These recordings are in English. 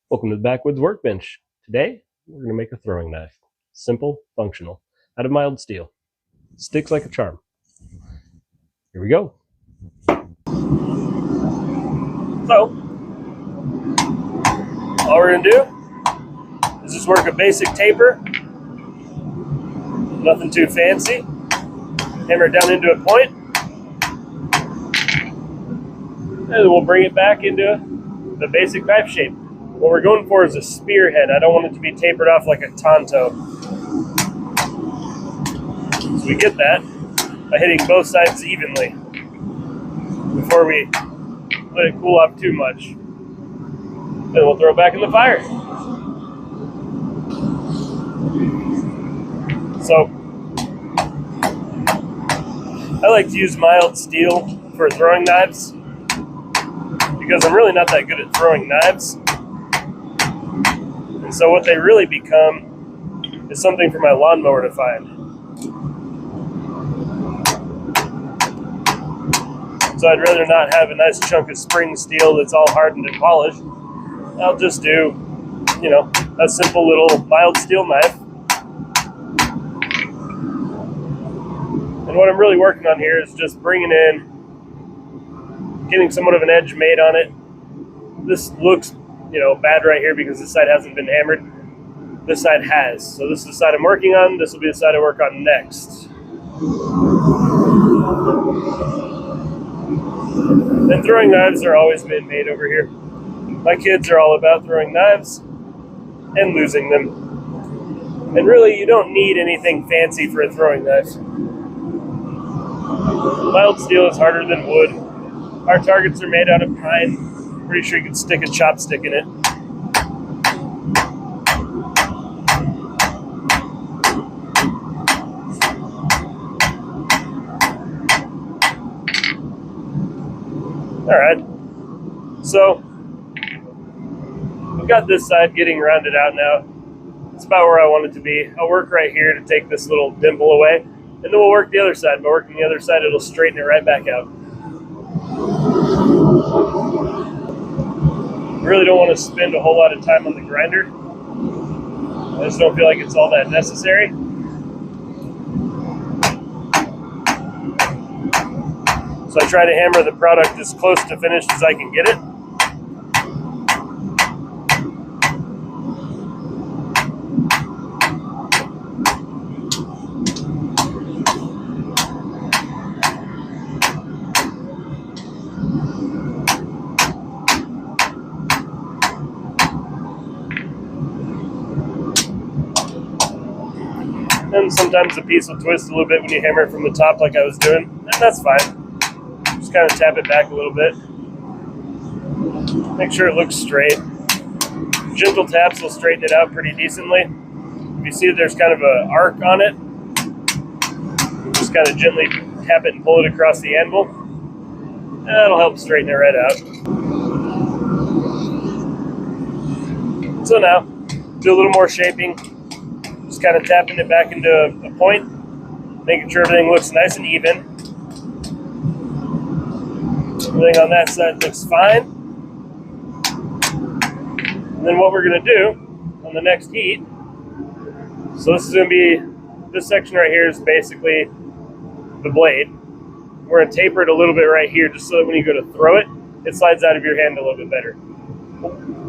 Welcome to the Backwoods Workbench. Today, we're going to make a throwing knife. Simple, functional, out of mild steel. Sticks like a charm. Here we go. So, all we're going to do is just work a basic taper. Nothing too fancy. Hammer it down into a point. And then we'll bring it back into the basic knife shape. What we're going for is a spearhead. I don't want it to be tapered off like a tonto. So we get that by hitting both sides evenly before we let it cool off too much. Then we'll throw it back in the fire. So I like to use mild steel for throwing knives because I'm really not that good at throwing knives. And so what they really become is something for my lawnmower to find. So I'd rather not have a nice chunk of spring steel that's all hardened and polished. I'll just do, a simple little mild steel knife. And what I'm really working on here is just bringing in, getting somewhat of an edge made on it. This looks bad right here because this side hasn't been hammered. This side has. So this is the side I'm working on. This will be the side I work on next. And throwing knives are always been made over here. My kids are all about throwing knives and losing them. And really, you don't need anything fancy for a throwing knife. Mild steel is harder than wood. Our targets are made out of pine. Pretty sure you could stick a chopstick in it. Alright, so we've got this side getting rounded out now. It's about where I want it to be. I'll work right here to take this little dimple away, and then we'll work the other side. By working the other side, it'll straighten it right back out. I really don't want to spend a whole lot of time on the grinder. I just don't feel like it's all that necessary. So I try to hammer the product as close to finished as I can get it. And sometimes the piece will twist a little bit when you hammer it from the top like I was doing, and that's fine. Just kind of tap it back a little bit. Make sure it looks straight. Gentle taps will straighten it out pretty decently. If you see that there's kind of an arc on it, just kind of gently tap it and pull it across the anvil. That'll help straighten it right out. So now, do a little more shaping. Just kind of tapping it back into a point, making sure everything looks nice and even. Everything on that side looks fine. And then what we're going to do on the next heat, so this is going to be, this section right here is basically the blade. We're going to taper it a little bit right here just so that when you go to throw it, it slides out of your hand a little bit better.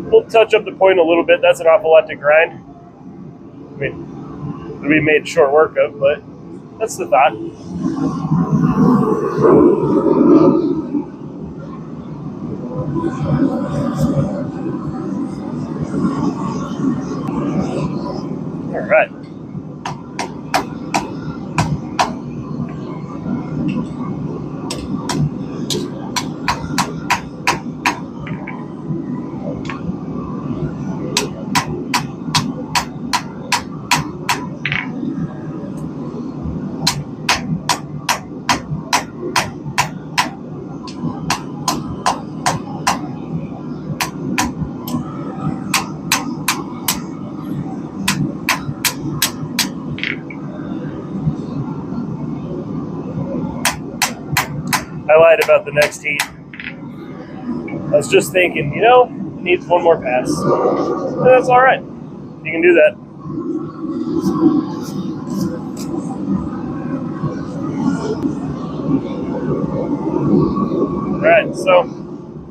We'll touch up the point a little bit. That's an awful lot to grind. I mean, it'll be made short work of, but that's the thought. All right. I lied about the next heat. I was just thinking, It needs one more pass. And that's all right. You can do that. All right, so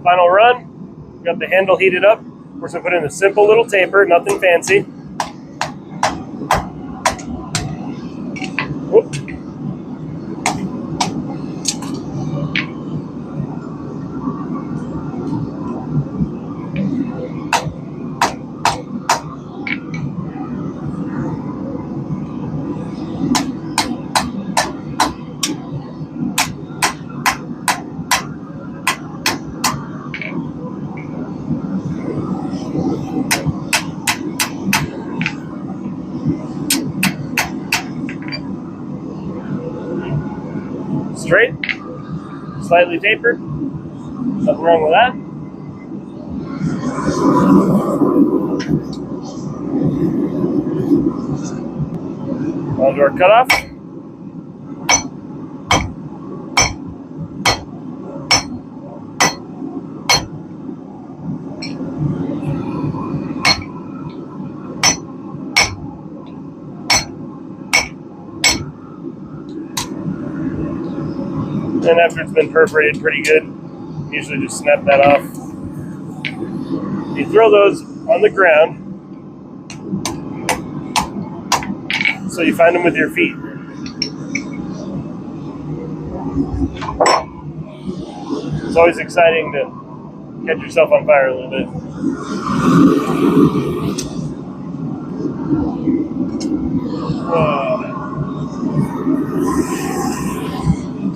final run. Got the handle heated up. We're just gonna put in a simple little taper, nothing fancy. Whoop. Straight, slightly tapered. Nothing wrong with that. Onto our cutoff. And after it's been perforated pretty good, usually just snap that off. You throw those on the ground so you find them with your feet. It's always exciting to catch yourself on fire a little bit.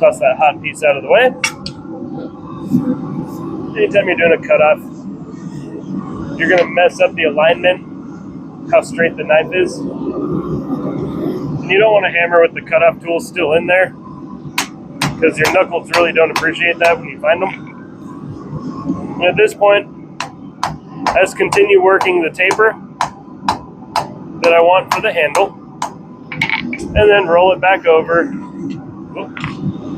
Toss that hot piece out of the way. Anytime you're doing a cutoff, you're going to mess up the alignment, how straight the knife is. And you don't want to hammer with the cutoff tool still in there, because your knuckles really don't appreciate that when you find them. And at this point, I just continue working the taper that I want for the handle, and then roll it back over.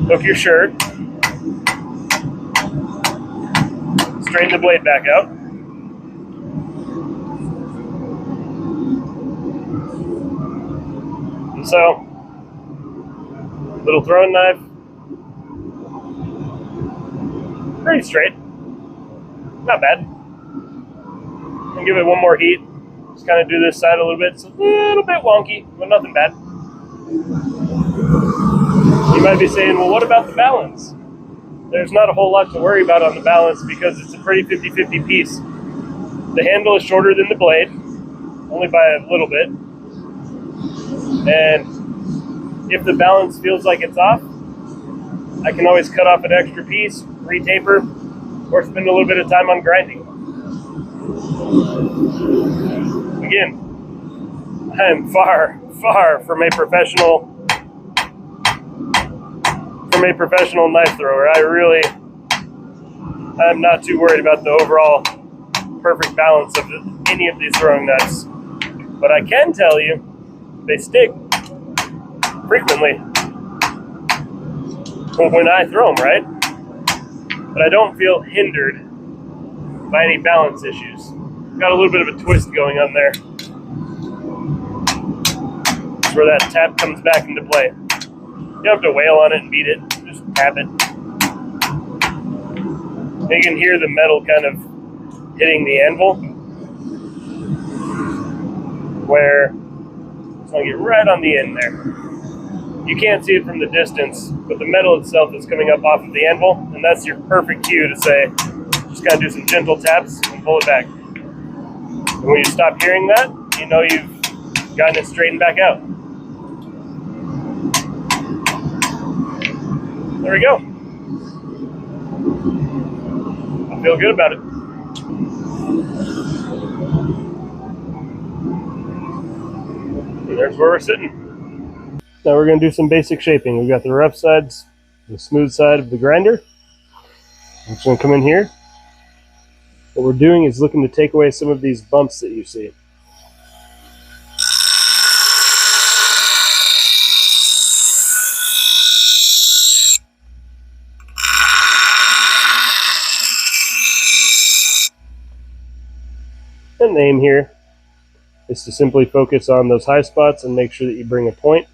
Hook your shirt, straighten the blade back out. And so, little throwing knife, pretty straight, not bad. And give it one more heat. Just kind of do this side a little bit. It's a little bit wonky, but nothing bad. You might be saying, well, what about the balance? There's not a whole lot to worry about on the balance because it's a pretty 50-50 piece. The handle is shorter than the blade, only by a little bit. And if the balance feels like it's off, I can always cut off an extra piece, re-taper, or spend a little bit of time on grinding. Again, I am far from a professional knife thrower. I'm not too worried about the overall perfect balance of any of these throwing knives. But I can tell you, they stick frequently when I throw them, right? But I don't feel hindered by any balance issues. Got a little bit of a twist going on there. That's where that tap comes back into play. You don't have to wail on it and beat it, just tap it. You can hear the metal kind of hitting the anvil, where it's going to get right on the end there. You can't see it from the distance, but the metal itself is coming up off of the anvil, and that's your perfect cue to say, just kind of do some gentle taps and pull it back. And when you stop hearing that, you know you've gotten it straightened back out. There we go. I feel good about it. And there's where we're sitting. Now we're going to do some basic shaping. We've got the rough sides, the smooth side of the grinder. I'm just going to come in here. What we're doing is looking to take away some of these bumps that you see. And the aim here is to simply focus on those high spots and make sure that you bring a point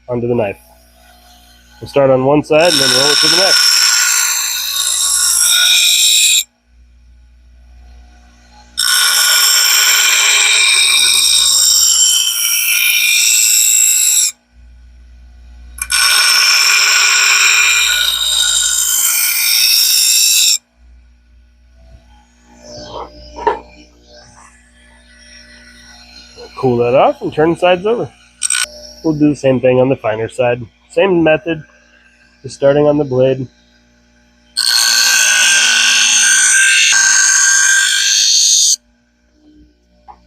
onto the knife. We'll start on one side and then roll it to the next. Cool that off and turn the sides over. We'll do the same thing on the finer side. Same method, just starting on the blade. And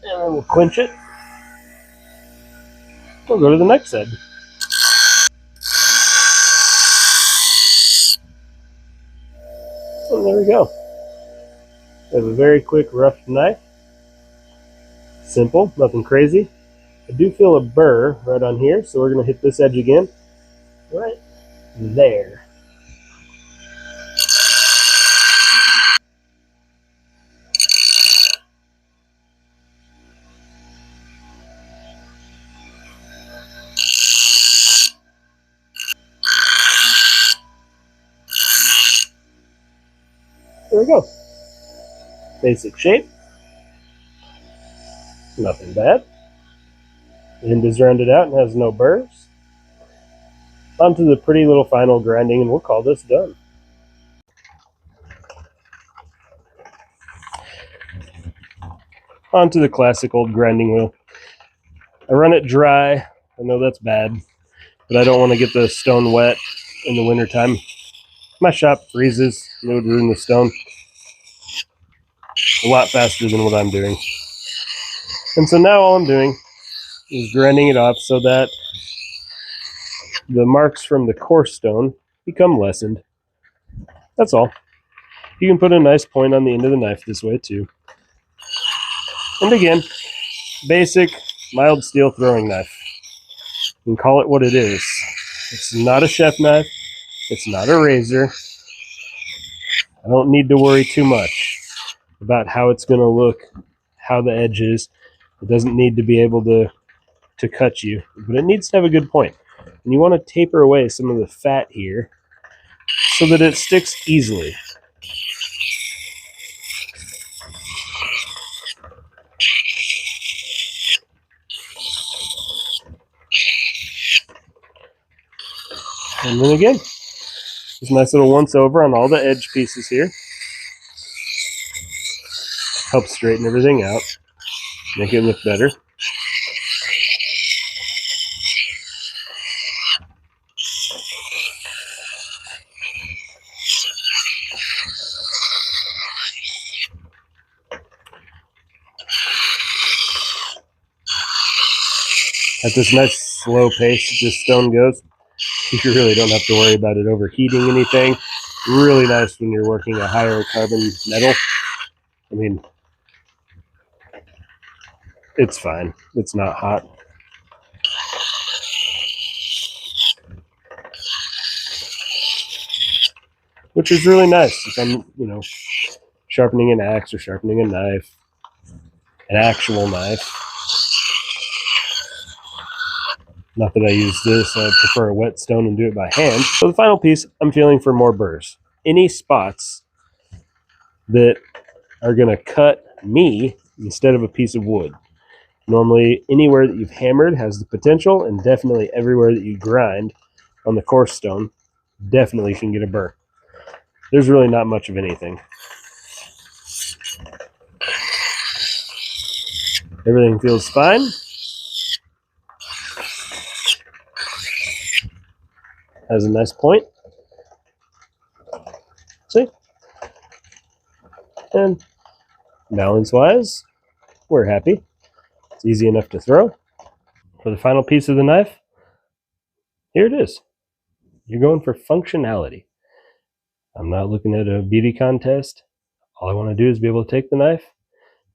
then we'll quench it. We'll go to the next side. And there we go. We have a very quick rough knife. Simple, nothing crazy. I do feel a burr right on here, so we're going to hit this edge again. Right there. There we go. Basic shape. Nothing bad. The end is rounded out and has no burrs. Onto the pretty little final grinding, and we'll call this done. Onto the classic old grinding wheel. I run it dry. I know that's bad, but I don't want to get the stone wet in the wintertime. My shop freezes, and it would ruin the stone a lot faster than what I'm doing. And so now all I'm doing is grinding it off so that the marks from the coarse stone become lessened. That's all. You can put a nice point on the end of the knife this way too. And again, basic mild steel throwing knife. You can call it what it is. It's not a chef knife. It's not a razor. I don't need to worry too much about how it's going to look, how the edge is. It doesn't need to be able to cut you, but it needs to have a good point. And you want to taper away some of the fat here so that it sticks easily. And then again, this nice little once over on all the edge pieces here. Helps straighten everything out, make it look better. At this nice slow pace that this stone goes, you really don't have to worry about it overheating anything. Really nice when you're working a higher carbon metal. I mean, it's fine. It's not hot. Which is really nice if I'm, sharpening an axe or sharpening a knife, an actual knife. Not that I use this, I prefer a whetstone and do it by hand. So the final piece, I'm feeling for more burrs. Any spots that are going to cut me instead of a piece of wood. Normally, anywhere that you've hammered has the potential, and definitely everywhere that you grind on the coarse stone definitely can get a burr. There's really not much of anything. Everything feels fine. Has a nice point. See? And balance-wise, we're happy. It's easy enough to throw. For the final piece of the knife, here it is. You're going for functionality. I'm not looking at a beauty contest. All I want to do is be able to take the knife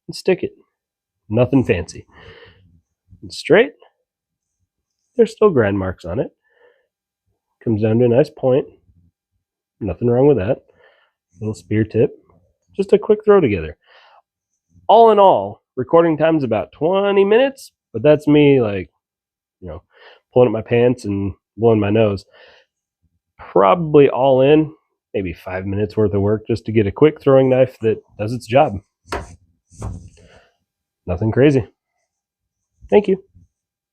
and stick it. Nothing fancy. And straight, there's still grind marks on it. Comes down to a nice point. Nothing wrong with that. Little spear tip. Just a quick throw together. All in all, Recording time's about 20 minutes, but that's me like, pulling up my pants and blowing my nose. Probably all in, maybe 5 minutes worth of work just to get a quick throwing knife that does its job. Nothing crazy. Thank you.